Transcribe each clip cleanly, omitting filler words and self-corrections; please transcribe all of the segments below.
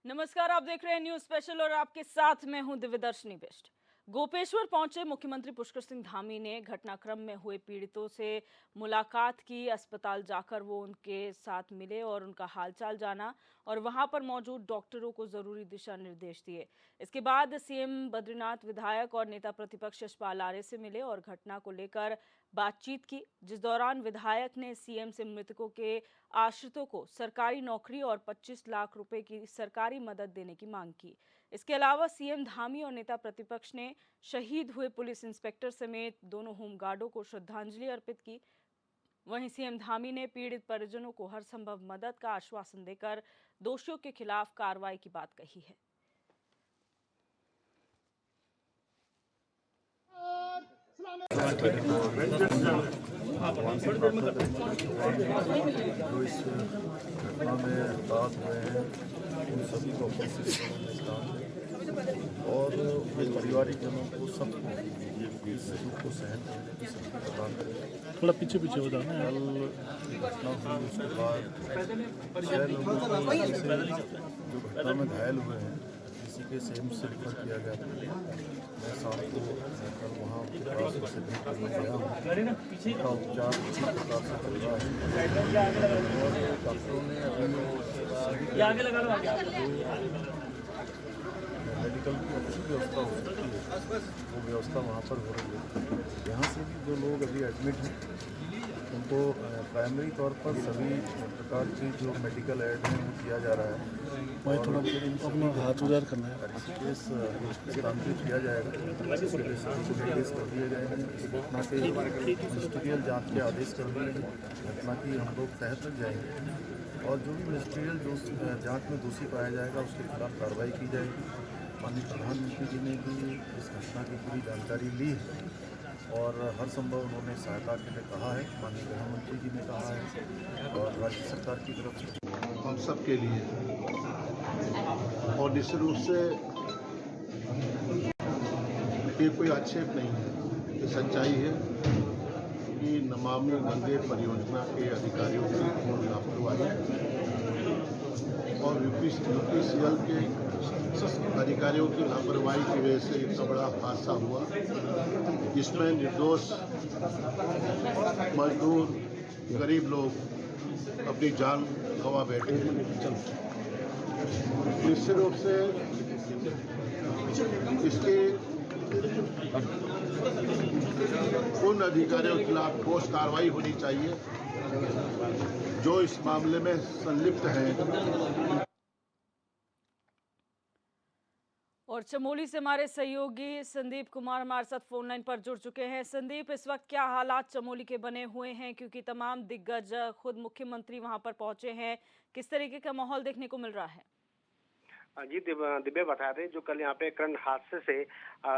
नमस्कार, आप देख रहे हैं न्यूज स्पेशल और आपके साथ मैं हूं दिव्यदर्शनी बिष्ट। गोपेश्वर पहुंचे मुख्यमंत्री पुष्कर सिंह धामी ने घटनाक्रम में हुए पीड़ितों से मुलाकात की। अस्पताल जाकर वो उनके साथ मिले और उनका हालचाल जाना और वहां पर मौजूद डॉक्टरों को जरूरी दिशा निर्देश दिए। इसके बाद सीएम बद्रीनाथ, विधायक और नेता प्रतिपक्ष यशपाल आर्य से मिले और घटना को लेकर बातचीत की, जिस दौरान विधायक ने सीएम से मृतकों के आश्रितों को सरकारी नौकरी और 25 लाख रुपए की सरकारी मदद देने की मांग की। इसके अलावा सीएम धामी और नेता प्रतिपक्ष ने शहीद हुए पुलिस इंस्पेक्टर समेत दोनों होमगार्डों को श्रद्धांजलि अर्पित की। वहीं सीएम धामी ने पीड़ित परिजनों को हर संभव मदद का आश्वासन देकर दोषियों के खिलाफ कार्रवाई की बात कही है। जो इस घटना में हताहत हुए हैं उन सभी को अपनी स्थान दें और उनके पारिवारिक जनों को सबको इस दुख को सहन करने की शक्ति प्रदान करें। थोड़ा पीछे पीछे हो जाना है। कल घटना हुई उसके बाद 6 लोगों को जो घटना में घायल हुए हैं किसी के सेम से रेफर किया गया था। मैं शाम को कल वहाँ उनके पास उनसे भेंट करने गया हूँ। उनका उपचार किसी प्रकार से चल रहा है और डॉक्टरों ने मेडिकल की अच्छी व्यवस्था हो सकती है वो व्यवस्था वहाँ पर हो रही है। यहाँ से भी जो लोग अभी एडमिट हैं उनको प्राइमरी तौर पर सभी प्रकार की जो मेडिकल एड है वो किया जा रहा है। वही थोड़ा अपना हाथ उधार करना है। ऋषिकेश स्थानांतरित किया जाएगा। इसके लिए सभी को निर्देश कर दिए गए हैं। इस घटना के मिनिस्ट्रियल जांच के आदेश कर दिए हैं। घटना की हम लोग तह तक जाएंगे और जो भी मिनिस्ट्रियल जांच में दोषी पाया जाएगा उसके खिलाफ कार्रवाई की जाएगी। माननीय प्रधानमंत्री जी ने भी इस घटना की पूरी जानकारी ली है और हर संभव उन्होंने सहायता के लिए कहा है। माननीय प्रधानमंत्री जी ने कहा है और राज्य सरकार की तरफ से हम सब के लिए और निश्चित रूप से ये कोई आक्षेप नहीं है, ये सच्चाई है कि नमामि गंगे परियोजना के अधिकारियों की पूर्ण लापरवाही और यूपीसीएल के अधिकारियों की लापरवाही की वजह से इतना बड़ा हादसा हुआ जिसमें निर्दोष मजदूर गरीब लोग अपनी जान गंवा बैठे हैं। निश्चित रूप से इसके उन अधिकारियों के खिलाफ ठोस कार्रवाई होनी चाहिए जो इस मामले में संलिप्त हैं। और चमोली से हमारे सहयोगी संदीप कुमार हमारे साथ फोन लाइन पर जुड़ चुके हैं। संदीप, इस वक्त क्या हालात चमोली के बने हुए हैं, क्योंकि तमाम दिग्गज खुद मुख्यमंत्री वहां पर पहुंचे हैं, किस तरीके का माहौल देखने को मिल रहा है? जी दिव्या बता दें, जो कल यहाँ पे करंट हादसे से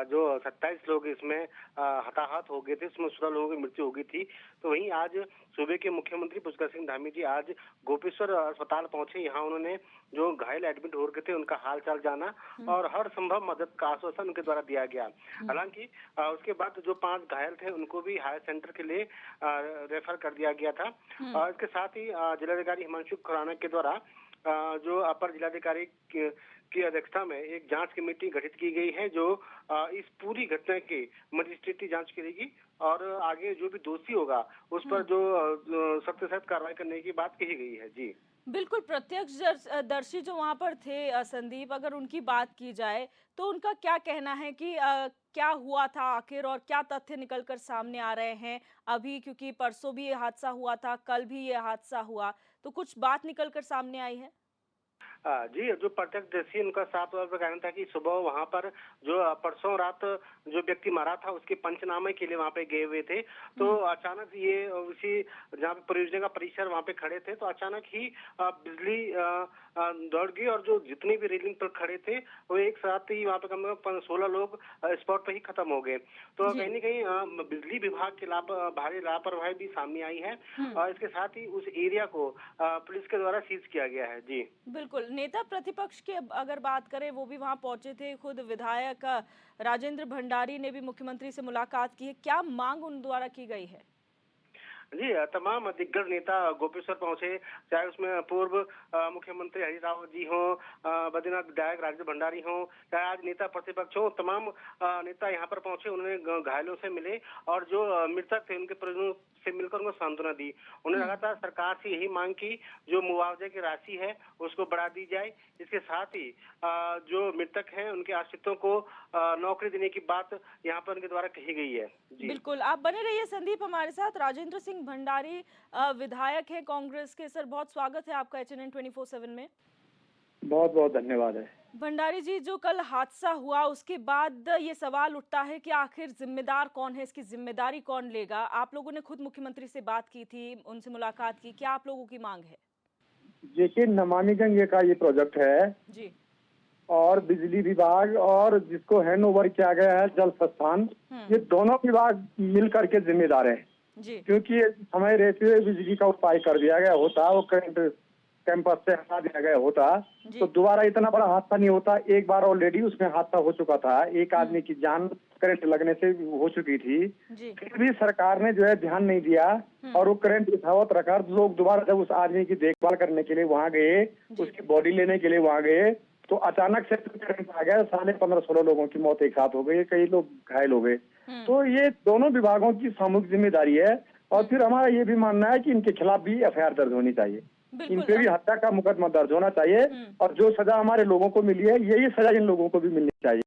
जो 27 लोग इसमें हताहत हो गए थे, उसमें 16 लोगों की मृत्यु हो गई थी। तो वहीं आज सूबे के मुख्यमंत्री पुष्कर सिंह धामी जी आज गोपेश्वर अस्पताल पहुंचे। यहाँ उन्होंने जो घायल एडमिट हो गए थे उनका हाल चाल जाना और हर संभव मदद का आश्वासन उनके द्वारा दिया गया। हालांकि उसके बाद जो 5 घायल थे उनको भी हायर सेंटर के लिए रेफर कर दिया गया था। और इसके साथ ही जिलाधिकारी हिमांशु खुराना के द्वारा जो अपर जिलाधिकारी की अध्यक्षता में एक जांच कमेटी गठित की गई है जो इस पूरी घटना की मजिस्ट्रेटी जांच करेगी और आगे जो भी दोषी होगा उस पर जो सख्त से सख्त कार्रवाई करने की बात कही गई है। जी बिल्कुल, प्रत्यक्षदर्शी जो वहां पर थे संदीप, अगर उनकी बात की जाए तो उनका क्या कहना है कि क्या हुआ था आखिर और क्या तथ्य निकलकर सामने आ रहे हैं अभी, क्योंकि परसों भी ये हादसा हुआ था, कल भी ये हादसा हुआ, तो कुछ बात निकलकर सामने आई है? जी, जो प्रत्यक्षदर्शी उनका साफ तौर पर कहना था कि सुबह वहां पर जो परसों रात जो व्यक्ति मारा था उसके पंचनामे के लिए वहां पे गए हुए थे। तो अचानक ये उसी जहाँ पे परियोजना का परिसर वहां पे खड़े थे तो अचानक ही बिजली दौड़ गई और जो जितने भी रेलिंग पर खड़े थे वो एक साथ ही वहां पे कम से कम 16 लोग स्पॉट पर ही खत्म हो गए। तो कहीं न कहीं बिजली विभाग की भारी लापरवाही भी सामने आई है और इसके साथ ही उस एरिया को पुलिस के द्वारा सीज किया गया है। जी बिल्कुल, नेता प्रतिपक्ष की अगर बात करें, वो भी वहां पहुंचे थे। खुद विधायक राजेंद्र भंडारी ने भी मुख्यमंत्री से मुलाकात की है। क्या मांग उन द्वारा की गई है? जी तमाम दिग्गज नेता गोपेश्वर पहुंचे, चाहे उसमें पूर्व मुख्यमंत्री हरीश रावत जी हों, बद्रीनाथ विधायक राजेंद्र भंडारी हों, चाहे आज नेता प्रतिपक्ष हों, तमाम नेता यहाँ पर पहुंचे। उन्होंने घायलों से मिले और जो मृतक थे उनके परिजनों से मिलकर उनको सांत्वना दी। उन्होंने लगातार सरकार से यही मांग की, जो मुआवजे की राशि है उसको बढ़ा दी जाए। इसके साथ ही जो मृतक हैं उनके आश्रितों को नौकरी देने की बात यहाँ पर उनके द्वारा कही गई है। जी बिल्कुल, आप बने रहिए संदीप हमारे साथ। राजेंद्र सिंह भंडारी विधायक हैं कांग्रेस के। सर, बहुत स्वागत है आपका HNN 24/7 में। बहुत बहुत धन्यवाद है। भंडारी जी, जो कल हादसा हुआ उसके बाद ये सवाल उठता है कि आखिर जिम्मेदार कौन है, इसकी जिम्मेदारी कौन लेगा? आप लोगों ने खुद मुख्यमंत्री से बात की थी, उनसे मुलाकात की, क्या आप लोगों की मांग है? देखिए, नमामि गंगे का ये प्रोजेक्ट है जी। और बिजली विभाग और जिसको हैंड ओवर किया गया है जल संस्थान, ये दोनों विभाग मिल करके जिम्मेदार है। जी। क्योंकि समय रहते हुए बिजली का उपाय कर दिया गया होता, वो करंट कैंपस से हटा दिया गया होता तो दोबारा इतना बड़ा हादसा नहीं होता। एक बार ऑलरेडी उसमें हादसा हो चुका था, एक आदमी की जान करंट लगने से हो चुकी थी। फिर भी सरकार ने जो है ध्यान नहीं दिया और वो करंट यथावत रखा। लोग दोबारा जब उस आदमी की देखभाल करने के लिए वहां गए, उसकी बॉडी लेने के लिए वहां गए, तो अचानक से करंट आ गया। 15-16 लोगों की मौत एक साथ हो गई, कई लोग घायल हो गए। तो ये दोनों विभागों की सामूहिक जिम्मेदारी है। और फिर हमारा ये भी मानना है कि इनके खिलाफ भी FIR दर्ज होनी चाहिए, इन पे भी हत्या का मुकदमा दर्ज होना चाहिए। और जो सजा हमारे लोगों को मिली है, यही सजा इन लोगों को भी मिलनी चाहिए,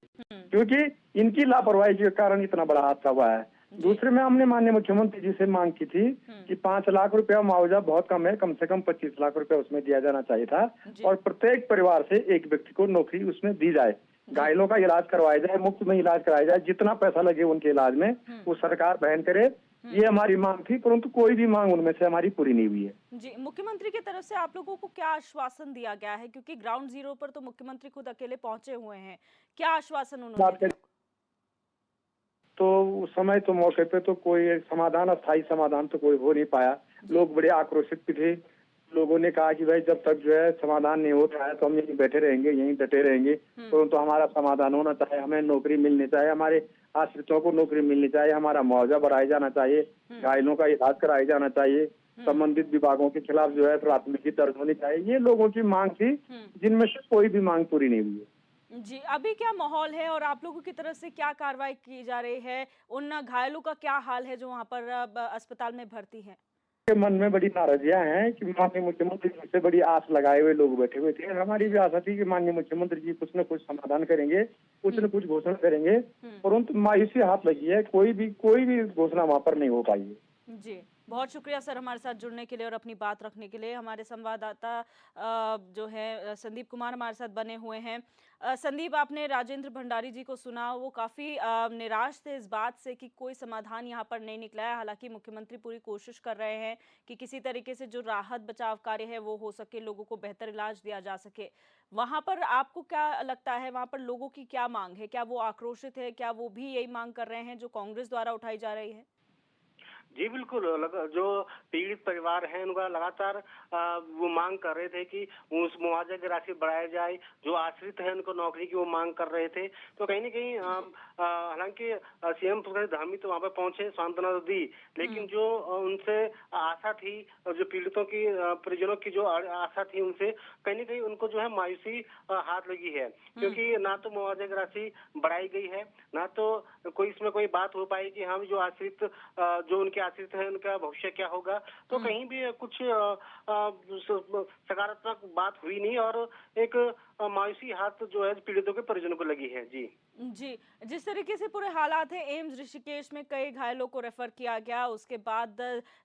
क्योंकि इनकी लापरवाही के कारण इतना बड़ा हादसा हुआ है। दूसरे में हमने माननीय मुख्यमंत्री जी से मांग की थी कि 5 लाख रुपया मुआवजा बहुत कम से कम 25 लाख रुपया उसमें दिया जाना चाहिए था और प्रत्येक परिवार से एक व्यक्ति को नौकरी उसमें दी जाए। घायलों का इलाज करवाया जाए, मुफ्त में इलाज कराया जाए, जितना पैसा लगे उनके इलाज में वो सरकार वहन करे। ये हमारी मांग थी, परंतु कोई भी मांग उनमें से हमारी पूरी नहीं हुई है। जी, मुख्यमंत्री की तरफ से आप लोगों को क्या आश्वासन दिया गया है? क्योंकि ग्राउंड जीरो पर तो मुख्यमंत्री खुद अकेले पहुंचे हुए हैं, क्या आश्वासन उन्होंने दिया? तो उस समय तो मौके पे तो कोई समाधान, अस्थायी समाधान तो कोई हो नहीं पाया। लोग बड़े आक्रोशित भी थे। लोगों ने कहा कि भाई जब तक जो है समाधान नहीं होता है तो हम यहीं बैठे रहेंगे, यहीं डटे रहेंगे, परंतु हमारा समाधान होना चाहिए, हमें नौकरी मिलनी चाहिए, हमारे आश्रितों को नौकरी मिलनी चाहिए, हमारा मुआवजा बढ़ाया जाना चाहिए, घायलों का इलाज कराया जाना चाहिए, संबंधित विभागों के खिलाफ जो है प्राथमिकी दर्ज होनी चाहिए। ये लोगों की मांग थी, जिनमें से कोई भी मांग पूरी नहीं हुई है। जी, अभी क्या माहौल है और आप लोगों की तरफ से क्या कार्रवाई की जा रही है? उन घायलों का क्या हाल है जो वहाँ पर अस्पताल में भर्ती हैं? के मन में बड़ी नाराजियां हैं कि माननीय मुख्यमंत्री जी से बड़ी आस लगाए हुए लोग बैठे हुए थे। हमारी भी आशा थी कि माननीय मुख्यमंत्री जी कुछ न कुछ समाधान करेंगे, कुछ न कुछ घोषणा करेंगे, परंतु मायूसी हाथ लगी है, कोई भी घोषणा वहाँ पर नहीं हो पाई है। जी, बहुत शुक्रिया सर हमारे साथ जुड़ने के लिए और अपनी बात रखने के लिए। हमारे संवाददाता जो है संदीप कुमार हमारे साथ बने हुए हैं। संदीप, आपने राजेंद्र भंडारी जी को सुना, वो काफ़ी निराश थे इस बात से कि कोई समाधान यहाँ पर नहीं निकला है। हालांकि मुख्यमंत्री पूरी कोशिश कर रहे हैं कि किसी तरीके से जो राहत बचाव कार्य है वो हो सके, लोगों को बेहतर इलाज दिया जा सके। वहाँ पर आपको क्या लगता है, वहाँ पर लोगों की क्या मांग है? क्या वो आक्रोशित है? क्या वो भी यही मांग कर रहे हैं जो कांग्रेस द्वारा उठाई जा रही है? जी बिल्कुल, जो पीड़ित परिवार हैं उनका लगातार वो मांग कर रहे थे कि उस मुआवजे की राशि बढ़ाई जाए, जो आश्रित हैं उनको नौकरी की वो मांग कर रहे थे। तो कहीं न कहीं हालांकि CM धामी तो वहाँ पे पहुंचे, सांत्वना तो दी, लेकिन जो उनसे आशा थी, जो पीड़ितों की परिजनों की जो आशा थी उनसे, कहीं न कहीं उनको जो है मायूसी हाथ लगी है, क्योंकि ना तो मुआवजे की राशि बढ़ाई गई है, ना तो कोई इसमें कोई बात हो पाई कि हम जो आश्रित जो उनके आश्रित है उनका भविष्य क्या होगा। तो कहीं भी कुछ सकारात्मक बात हुई नहीं और एक मायूसी हाथ जो है पीड़ितों के परिजनों को लगी है। जी जी, जिस तरीके से पूरे हालात हैं, एम्स ऋषिकेश में कई घायलों को रेफर किया गया, उसके बाद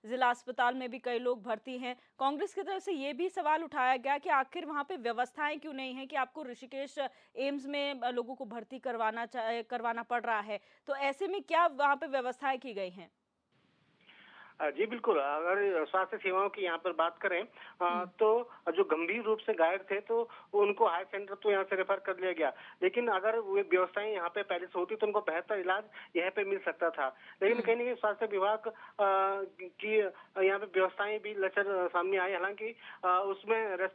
जिला अस्पताल में भी कई लोग भर्ती हैं। कांग्रेस की तरफ से ये भी सवाल उठाया गया कि आखिर वहाँ पे व्यवस्थाएं क्यों नहीं है कि आपको ऋषिकेश एम्स में लोगों को भर्ती करवाना पड़ रहा है। तो ऐसे में क्या वहाँ पे व्यवस्थाएं की गई हैं? जी बिल्कुल, अगर स्वास्थ्य सेवाओं की यहाँ पर बात करें तो जो गंभीर रूप से घायल थे तो उनको हायर सेंटर तो यहाँ से रेफर कर लिया गया, लेकिन अगर वे व्यवस्थाएं यहाँ पे पहले से होती तो उनको बेहतर इलाज यहाँ पे मिल सकता था। लेकिन कहीं ना कहीं स्वास्थ्य विभाग की यहाँ पे व्यवस्थाएं भी लचर सामने आई। हालांकि उसमें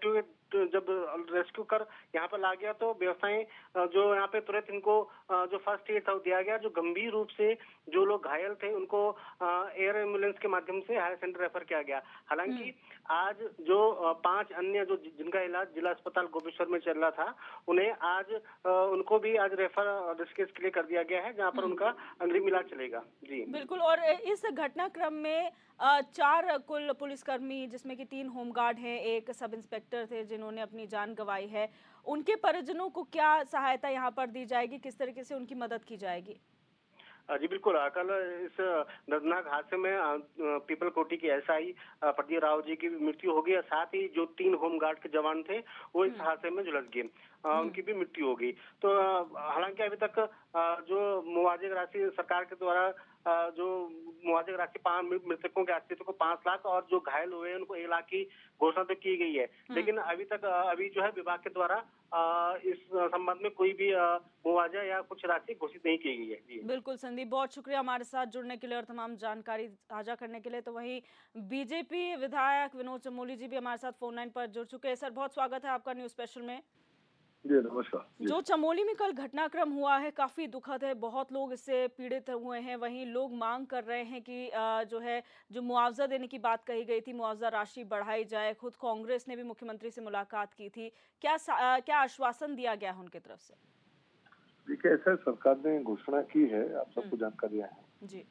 जब रेस्क्यू कर यहाँ पर ला गया तो व्यवस्थाएं जो यहाँ पे तुरंत इनको जो फर्स्ट एड था वो दिया गया। जो गंभीर रूप से जो लोग घायल थे उनको एयर एम्बुलेंस के माध्यम से हायर सेंटर रेफर किया गया। हालांकि आज जो 5 अन्य जो जिनका इलाज जिला अस्पताल गोपेश्वर में चल रहा था, उन्हें आज उनको भी आज रेफर ऋषिकेश के लिए कर दिया गया है, जहाँ पर उनका अग्रिम इलाज चलेगा। जी बिल्कुल। और इस घटनाक्रम में 4 कुल पुलिसकर्मी, जिसमें कि 3 होमगार्ड हैं, 1 सब इंस्पेक्टर थे जिन्होंने अपनी जान गंवाई है, उनके परिजनों को क्या सहायता यहाँ पर दी जाएगी, किस तरीके से उनकी मदद की जाएगी? जी बिल्कुल। कल इस दर्दनाक हादसे में पीपल कोटी के एसआई प्रदीप राव जी की मृत्यु हो गई, साथ ही जो 3 होमगार्ड के जवान थे वो इस हादसे में झुलस गए, उनकी भी मृत्यु हो गई। तो हालांकि अभी तक जो मुआवजे की राशि सरकार के द्वारा जो मुआवजे की राशि मृतकों के आश्रितों को 5 लाख और जो घायल हुए हैं उनको 1 लाख की घोषणा तो की गई है, लेकिन अभी जो है विभाग के द्वारा इस संबंध में कोई भी मुआवजा या कुछ राशि घोषित नहीं की गई है। जी बिल्कुल संदीप, बहुत शुक्रिया हमारे साथ जुड़ने के लिए और तमाम जानकारी साझा करने के लिए। तो वहीं बीजेपी विधायक विनोद चमोली जी भी हमारे साथ फोन लाइन पर जुड़ चुके हैं। सर, बहुत स्वागत है आपका न्यूज स्पेशल में। जी नमस्कार। जो चमोली में कल घटनाक्रम हुआ है काफी दुखद है, बहुत लोग इससे पीड़ित हुए हैं। वहीं लोग मांग कर रहे हैं कि जो मुआवजा देने की बात कही गई थी, मुआवजा राशि बढ़ाई जाए। खुद कांग्रेस ने भी मुख्यमंत्री से मुलाकात की थी, क्या आश्वासन दिया गया है उनकी तरफ से? देखिए, ऐसा सरकार ने घोषणा की है, आप सबको जानकारी है जी,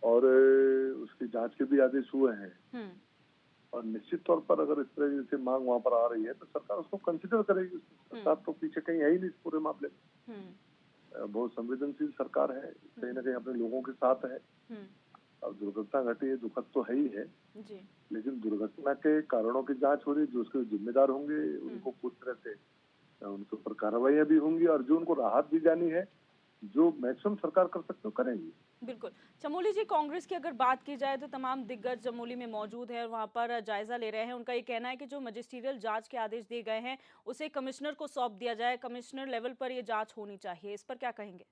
और उसकी जांच के भी आदेश हुए हैं और निश्चित तौर पर अगर इस तरह से मांग वहां पर आ रही है तो सरकार उसको कंसिडर करेगी। सरकार तो पीछे कहीं है ही नहीं इस पूरे मामले में, बहुत संवेदनशील सरकार है, कहीं ना कहीं अपने लोगों के साथ है। अब दुर्घटना घटी है, दुखद तो है ही है जी। लेकिन दुर्घटना के कारणों की जांच हो रही है, जो उसके जिम्मेदार होंगे उनको पूरी तरह से उनके ऊपर कार्रवाइयां भी होंगी और जो उनको राहत दी जानी है, जो मैक्सिमम सरकार कर सकते हो करेंगी। बिल्कुल। चमोली जी, कांग्रेस की अगर बात की जाए तो तमाम दिग्गज चमोली में मौजूद है और वहां पर जायजा ले रहे हैं। उनका ये कहना है कि जो मजिस्ट्रियल जांच के आदेश दिए गए हैं उसे कमिश्नर को सौंप दिया जाए, कमिश्नर लेवल पर ये जांच होनी चाहिए। इस पर क्या कहेंगे?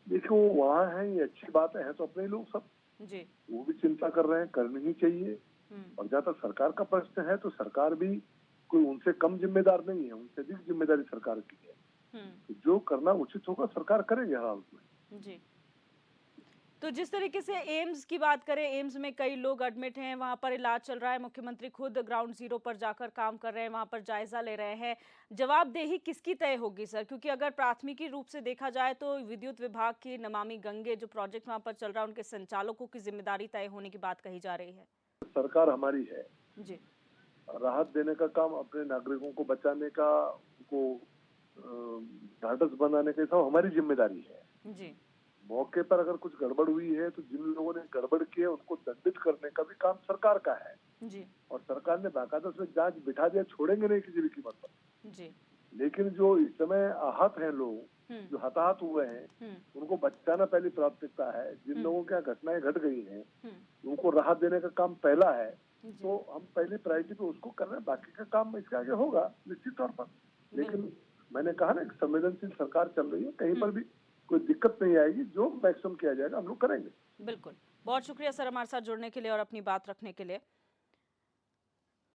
देखो, वो वहाँ है, ये अच्छी बात है तो अपने लोग सब जी, वो भी चिंता कर रहे हैं, करनी ही चाहिए। और जहाँ तक सरकार का प्रश्न है तो सरकार भी कोई उनसे कम जिम्मेदार नहीं है, उनसे अधिक जिम्मेदारी सरकार की है। तो जो करना उचित होगा सरकार करेगी हर हालत में। जी। तो जिस तरीके से एम्स की बात करें, एम्स में कई लोग एडमिट हैं, वहां पर इलाज चल रहा है, मुख्यमंत्री खुद ग्राउंड जीरो पर जाकर काम कर रहे हैं, वहां पर जायजा ले रहे हैं। जवाबदेही किसकी तय होगी सर? क्योंकि अगर प्राथमिकी रूप से देखा जाए तो विद्युत विभाग की नमामि गंगे जो प्रोजेक्ट वहां पर चल रहा है उनके संचालकों की जिम्मेदारी तय होने की बात कही जा रही है। सरकार हमारी है जी, राहत देने का काम, अपने नागरिकों को बचाने का, उनको ढांढस बनाने का सब हमारी जिम्मेदारी है। जी, मौके पर अगर कुछ गड़बड़ हुई है तो जिन लोगों ने गड़बड़ की है उनको दंडित करने का भी काम सरकार का है। जी, और सरकार ने बाकायदा उसमें जांच बिठा दिया, छोड़ेंगे नहीं किसी भी कीमत पर। जी। लेकिन जो इस समय आहत हैं लोग, जो हताहत हुए हैं, उनको बचाना पहली प्राथमिकता है। जिन लोगों के यहाँ घटनाएं घट गई हैं उनको राहत देने का काम पहला है, तो हम पहली प्रायोरिटी पे उसको कर रहे हैं, बाकी का काम इसके आगे होगा निश्चित तौर पर। लेकिन मैंने कहा ना, संवेदनशील सरकार चल रही है, कहीं पर भी कोई दिक्कत नहीं आएगी, जो मैक्सिमम किया जाएगा हम लोग करेंगे। बिल्कुल। बहुत शुक्रिया सर हमारे साथ जुड़ने के लिए और अपनी बात रखने के लिए।